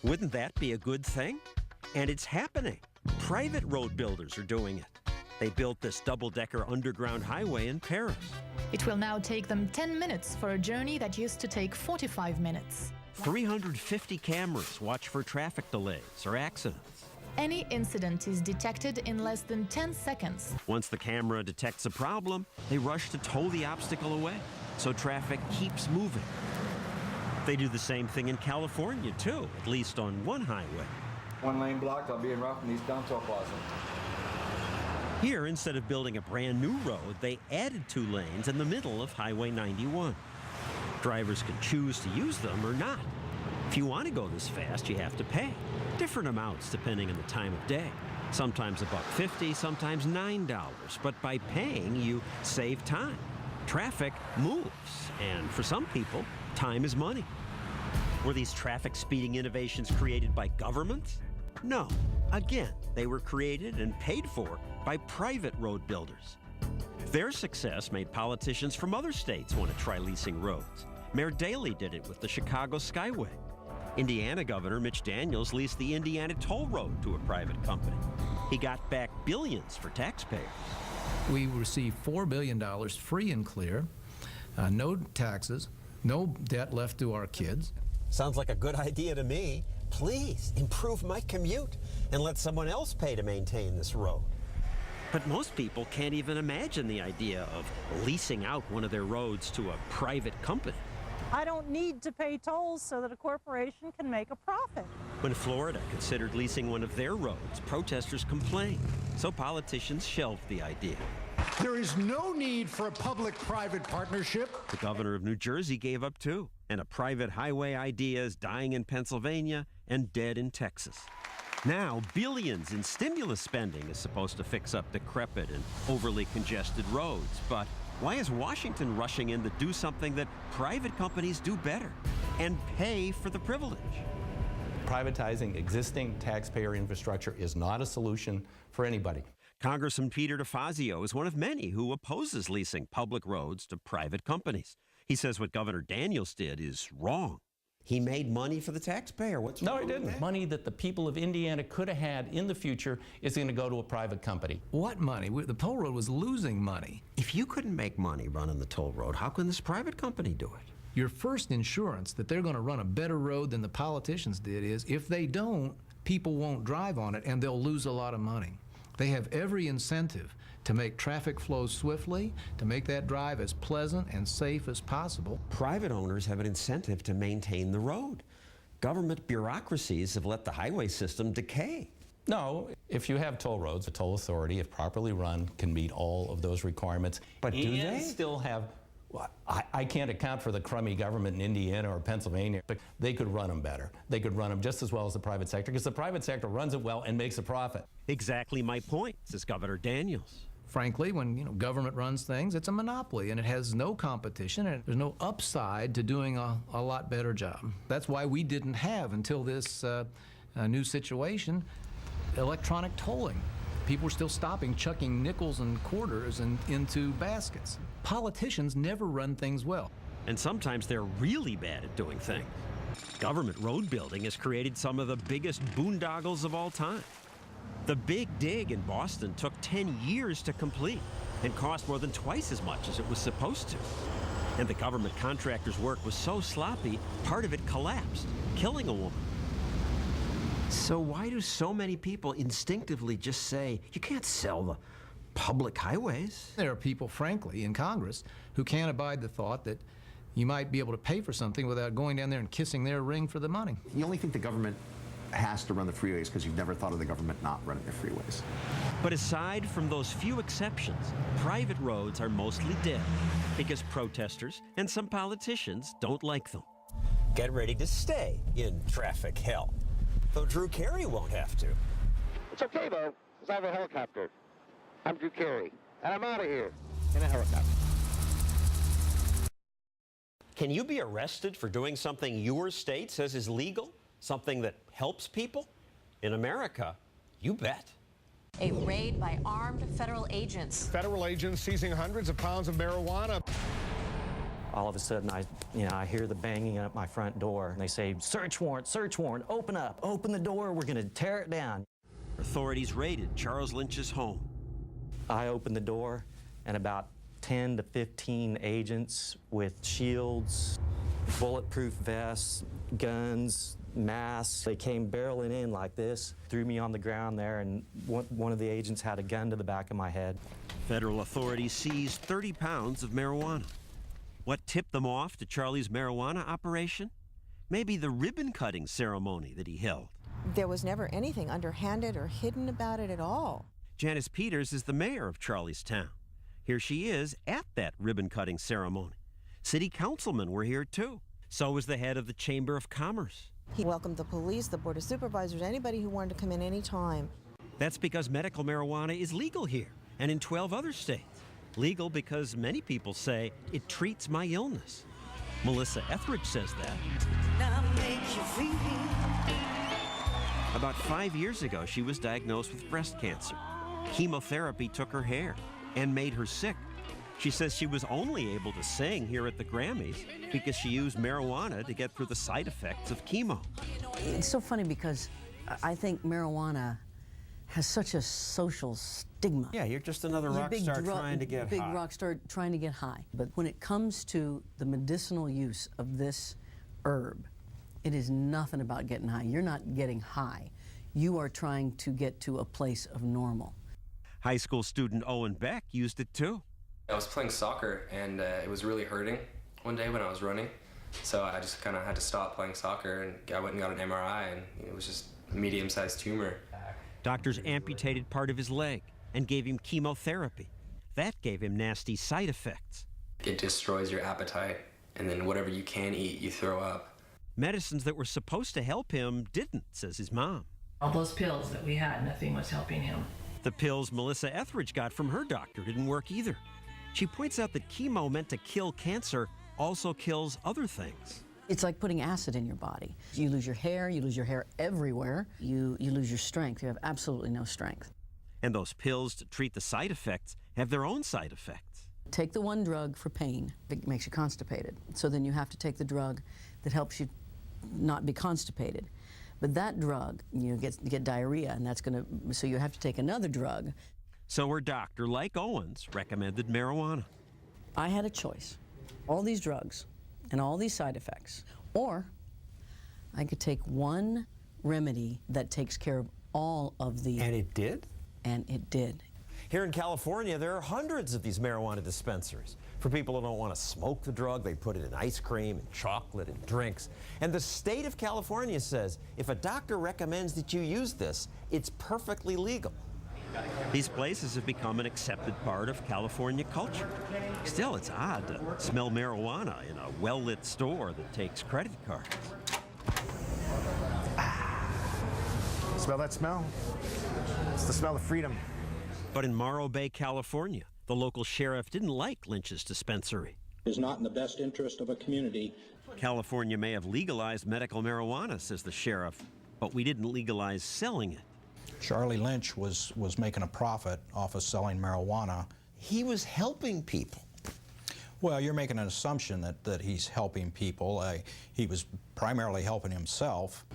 Wouldn't that be a good thing? And it's happening. Private road builders are doing it. They built this double-decker underground highway in Paris. It will now take them 10 minutes for a journey that used to take 45 minutes. 350 cameras watch for traffic delays or accidents. Any incident is detected in less than 10 seconds. Once the camera detects a problem, they rush to tow the obstacle away, so traffic keeps moving. They do the same thing in California, too, at least on one highway. One lane blocked, I'll be in rough in these downtown plaza. Here, instead of building a brand new road, they added 2 lanes in the middle of Highway 91. Drivers can choose to use them or not. If you want to go this fast, you have to pay. Different amounts depending on the time of day. Sometimes $1.50, sometimes $9. But by paying, you save time. Traffic moves, and for some people, time is money. Were these traffic speeding innovations created by governments? No. Again, they were created and paid for by private road builders. Their success made politicians from other states want to try leasing roads. Mayor Daley did it with the Chicago Skyway. Indiana Governor Mitch Daniels leased the Indiana Toll Road to a private company. He got back billions for taxpayers. We received $4 billion free and clear, no taxes, no debt left to our kids. Sounds like a good idea to me. Please improve my commute and let someone else pay to maintain this road. But most people can't even imagine the idea of leasing out one of their roads to a private company. I don't need to pay tolls so that a corporation can make a profit. When Florida considered leasing one of their roads, protesters complained, so politicians shelved the idea. There is no need for a public-private partnership. The governor of New Jersey gave up too, and a private highway idea is dying in Pennsylvania and dead in Texas. Now, billions in stimulus spending is supposed to fix up decrepit and overly congested roads, but why is Washington rushing in to do something that private companies do better and pay for the privilege? Privatizing existing taxpayer infrastructure is not a solution for anybody. Congressman Peter DeFazio is one of many who opposes leasing public roads to private companies. He says what Governor Daniels did is wrong. He made money for the taxpayer. What's wrong No, he didn't. Money that the people of Indiana could have had in the future is going to go to a private company. What money? The toll road was losing money. If you couldn't make money running the toll road, how can this private company do it? Your first insurance that they're going to run a better road than the politicians did is if they don't, people won't drive on it and they'll lose a lot of money. They have every incentive to make traffic flow swiftly, to make that drive as pleasant and safe as possible. Private owners have an incentive to maintain the road. Government bureaucracies have let the highway system decay. No, if you have toll roads, the toll authority, if properly run, can meet all of those requirements. But do they? Still have, well, I can't account for the crummy government in Indiana or Pennsylvania, but they could run them better. They could run them just as well as the private sector, because the private sector runs it well and makes a profit. Exactly my point, says Governor Daniels. Frankly, when government runs things, it's a monopoly and it has no competition and there's no upside to doing a lot better job. That's why we didn't have, until this new situation, electronic tolling. People were still stopping, chucking nickels and quarters into baskets. Politicians never run things well. And sometimes they're really bad at doing things. Government road building has created some of the biggest boondoggles of all time. The Big Dig in Boston took 10 years to complete and cost more than twice as much as it was supposed to. And the government contractor's work was so sloppy, part of it collapsed, killing a woman. So why do so many people instinctively just say, you can't sell the public highways? There are people, frankly, in Congress who can't abide the thought that you might be able to pay for something without going down there and kissing their ring for the money. You only think the government has to run the freeways because you've never thought of the government not running the freeways. But aside from those few exceptions, private roads are mostly dead because protesters and some politicians don't like them. Get ready to stay in traffic hell, though Drew Carey won't have to. It's okay, though, because I have a helicopter. I'm Drew Carey, and I'm out of here in a helicopter. Can you be arrested for doing something your state says is legal? Something that helps people? In America, you bet. A raid by armed federal agents. Federal agents seizing hundreds of pounds of marijuana. All of a sudden, I hear the banging at my front door, and they say, search warrant, open up, open the door, we're gonna tear it down. Authorities raided Charles Lynch's home. I opened the door, and about 10 to 15 agents with shields, bulletproof vests, guns, masks. They came barreling in like this, threw me on the ground there, and one of the agents had a gun to the back of my head. Federal authorities seized 30 pounds of marijuana. What tipped them off to Charlie's marijuana operation? Maybe the ribbon-cutting ceremony that he held. There was never anything underhanded or hidden about it at all. Janice Peters is the mayor of Charlie's town. Here she is at that ribbon-cutting ceremony. City councilmen were here too. So was the head of the Chamber of Commerce. He welcomed the police, the board of supervisors, anybody who wanted to come in any time. That's because medical marijuana is legal here and in 12 other states. Legal because many people say it treats my illness. Melissa Etheridge says that. About 5 years ago, she was diagnosed with breast cancer. Chemotherapy took her hair and made her sick. She says she was only able to sing here at the Grammys because she used marijuana to get through the side effects of chemo. It's so funny because I think marijuana has such a social stigma. Yeah, you're just another rock star trying to get high. Big rock star trying to get high. But when it comes to the medicinal use of this herb, it is nothing about getting high. You're not getting high. You are trying to get to a place of normal. High school student Owen Beck used it too. I was playing soccer and it was really hurting one day when I was running. So I just kind of had to stop playing soccer, and I went and got an MRI, and it was just a medium-sized tumor. Doctors amputated part of his leg and gave him chemotherapy. That gave him nasty side effects. It destroys your appetite, and then whatever you can eat, you throw up. Medicines that were supposed to help him didn't, says his mom. All those pills that we had, nothing was helping him. The pills Melissa Etheridge got from her doctor didn't work either. She points out that chemo meant to kill cancer also kills other things. It's like putting acid in your body. You lose your hair everywhere. You lose your strength. You have absolutely no strength. And those pills to treat the side effects have their own side effects. Take the one drug for pain that makes you constipated. So then you have to take the drug that helps you not be constipated. But that drug, you get diarrhea, and so you have to take another drug. So her doctor, like Owens, recommended marijuana. I had a choice. All these drugs and all these side effects. Or I could take one remedy that takes care of all of the... And it did? And it did. Here in California, there are hundreds of these marijuana dispensaries. For people who don't want to smoke the drug, they put it in ice cream and chocolate and drinks. And the state of California says if a doctor recommends that you use this, it's perfectly legal. These places have become an accepted part of California culture. Still, it's odd to smell marijuana in a well-lit store that takes credit cards. Smell that smell? It's the smell of freedom. But in Morro Bay, California, the local sheriff didn't like Lynch's dispensary. It is not in the best interest of a community. California may have legalized medical marijuana, says the sheriff, but we didn't legalize selling it. Charlie Lynch was making a profit off of selling marijuana. He was helping people. Well, you're making an assumption that he's helping people. He was primarily helping himself.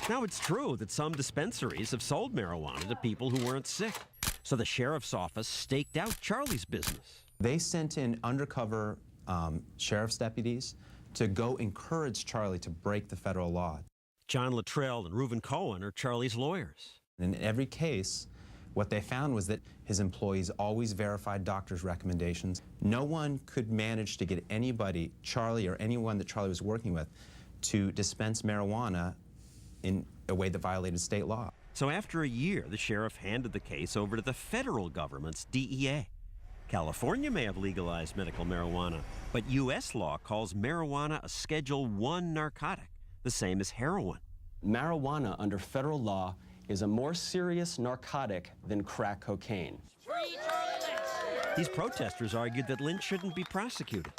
Now, it's true that some dispensaries have sold marijuana to people who weren't sick. So the sheriff's office staked out Charlie's business. They sent in undercover sheriff's deputies to go encourage Charlie to break the federal law. John Luttrell and Reuven Cohen are Charlie's lawyers. In every case, what they found was that his employees always verified doctors' recommendations. No one could manage to get anybody, Charlie or anyone that Charlie was working with, to dispense marijuana in a way that violated state law. So after a year, the sheriff handed the case over to the federal government's DEA. California may have legalized medical marijuana, but U.S. law calls marijuana a Schedule I narcotic, the same as heroin. Marijuana under federal law is a more serious narcotic than crack cocaine. These protesters argued that Lynch shouldn't be prosecuted,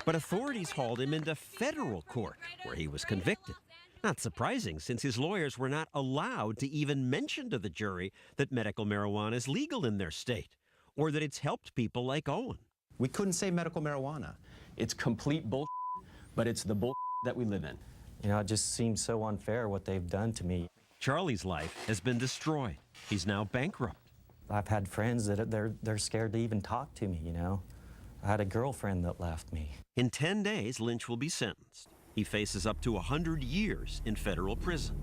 but authorities hauled him into federal court, where he was convicted. Not surprising, since his lawyers were not allowed to even mention to the jury that medical marijuana is legal in their state, or that it's helped people like Owen. We couldn't say medical marijuana. It's complete bull. but it's the bull that we live in. You know, it just seems so unfair what they've done to me. Charlie's life has been destroyed. He's now bankrupt. I've had friends that they're scared to even talk to me, you know. I had a girlfriend that left me. In 10 days, Lynch will be sentenced. He faces up to 100 years in federal prison.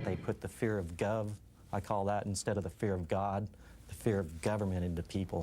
They put the fear of gov, I call that, instead of the fear of God, the fear of government into people.